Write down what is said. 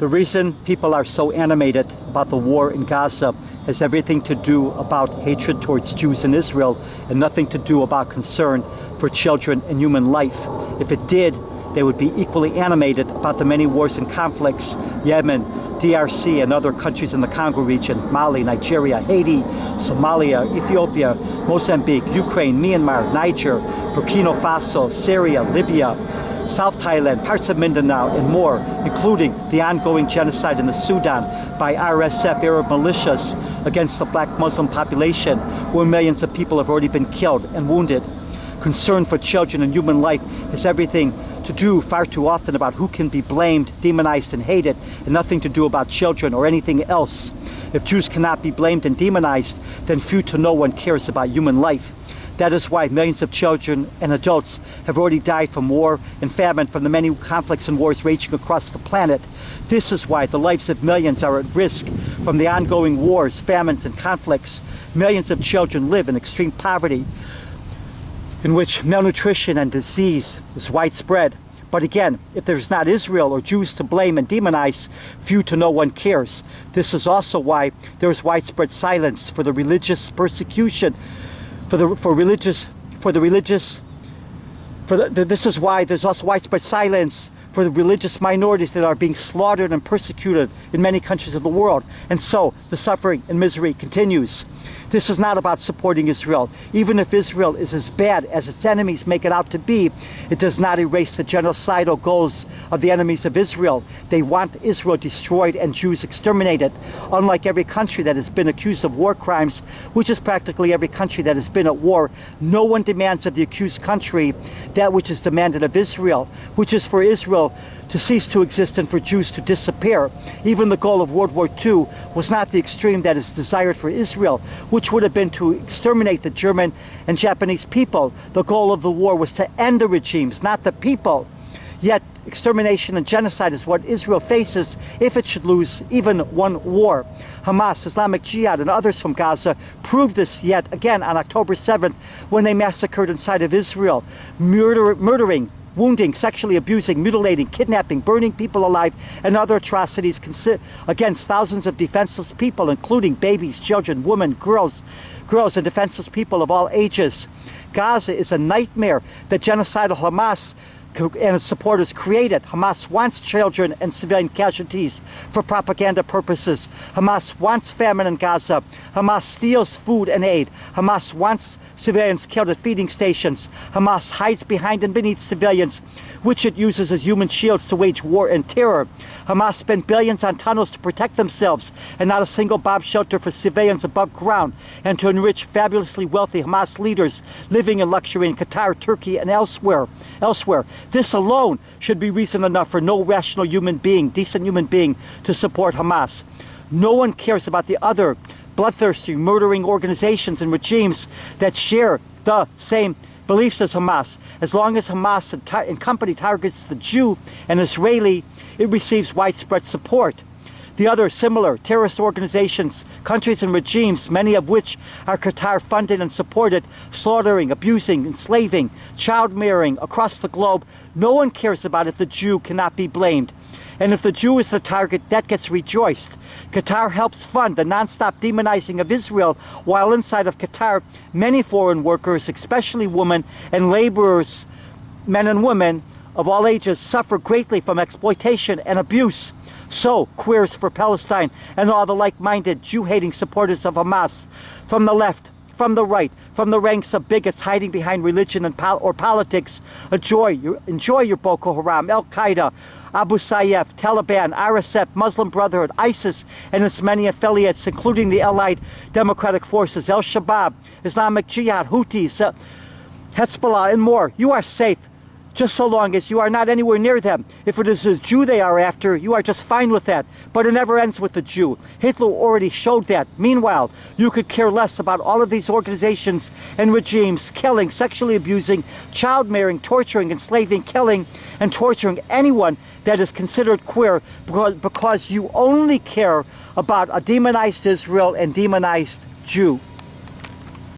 The reason people are so animated about the war in Gaza has everything to do about hatred towards Jews in Israel and nothing to do about concern for children and human life. If it did, they would be equally animated about the many wars and conflicts, Yemen, DRC and other countries in the Congo region, Mali, Nigeria, Haiti, Somalia, Ethiopia, Mozambique, Ukraine, Myanmar, Niger, Burkina Faso, Syria, Libya, South Thailand, parts of Mindanao, and more, including the ongoing genocide in the Sudan by RSF Arab militias against the black Muslim population, where millions of people have already been killed and wounded. Concern for children and human life has everything to do far too often about who can be blamed, demonized, and hated, and nothing to do about children or anything else. If Jews cannot be blamed and demonized, then few to no one cares about human life. That is why millions of children and adults have already died from war and famine from the many conflicts and wars raging across the planet. This is why the lives of millions are at risk from the ongoing wars, famines, and conflicts. Millions of children live in extreme poverty, in which malnutrition and disease is widespread. But again, if there's not Israel or Jews to blame and demonize, few to no one cares. This is also why there is widespread silence for the religious persecution, this is why there's also widespread silence for the religious minorities that are being slaughtered and persecuted in many countries of the world. And so the suffering and misery continues. This is not about supporting Israel. Even if Israel is as bad as its enemies make it out to be, it does not erase the genocidal goals of the enemies of Israel. They want Israel destroyed and Jews exterminated. Unlike every country that has been accused of war crimes, which is practically every country that has been at war, no one demands of the accused country that which is demanded of Israel, which is for Israel to cease to exist and for Jews to disappear. Even the goal of World War II was not the extreme that is desired for Israel, which would have been to exterminate the German and Japanese people. The goal of the war was to end the regimes, not the people. Yet extermination and genocide is what Israel faces if it should lose even one war. Hamas, Islamic Jihad, and others from Gaza proved this yet again on October 7th when they massacred inside of Israel, murdering, wounding, sexually abusing, mutilating, kidnapping, burning people alive, and other atrocities against thousands of defenseless people, including babies, children, women, girls, and defenseless people of all ages. Gaza is a nightmare that genocidal Hamas and its supporters created. Hamas wants children and civilian casualties for propaganda purposes. Hamas wants famine in Gaza. Hamas steals food and aid. Hamas wants civilians killed at feeding stations. Hamas hides behind and beneath civilians, which it uses as human shields to wage war and terror. Hamas spent billions on tunnels to protect themselves and not a single bomb shelter for civilians above ground, and to enrich fabulously wealthy Hamas leaders living in luxury in Qatar, Turkey, and elsewhere. This alone should be reason enough for no rational human being, decent human being, to support Hamas. No one cares about the other bloodthirsty, murdering organizations and regimes that share the same beliefs as Hamas. As long as Hamas and company targets the Jew and Israeli, it receives widespread support. The other similar terrorist organizations, countries and regimes, many of which are Qatar funded and supported, slaughtering, abusing, enslaving, child marrying across the globe, no one cares about if the Jew cannot be blamed. And if the Jew is the target, that gets rejoiced. Qatar helps fund the non-stop demonizing of Israel, while inside of Qatar, many foreign workers, especially women and laborers, men and women of all ages, suffer greatly from exploitation and abuse. So, queers for Palestine and all the like-minded Jew-hating supporters of Hamas, from the left, from the right, from the ranks of bigots hiding behind religion and or politics, enjoy your Boko Haram, Al-Qaeda, Abu Sayyaf, Taliban, RSF, Muslim Brotherhood, ISIS, and its many affiliates, including the allied democratic forces, Al-Shabaab, Islamic Jihad, Houthis, Hezbollah, and more. You are safe, just so long as you are not anywhere near them. If it is a Jew they are after, you are just fine with that. But it never ends with the Jew. Hitler already showed that. Meanwhile, you could care less about all of these organizations and regimes killing, sexually abusing, child marrying, torturing, enslaving, killing, and torturing anyone that is considered queer because you only care about a demonized Israel and demonized Jew.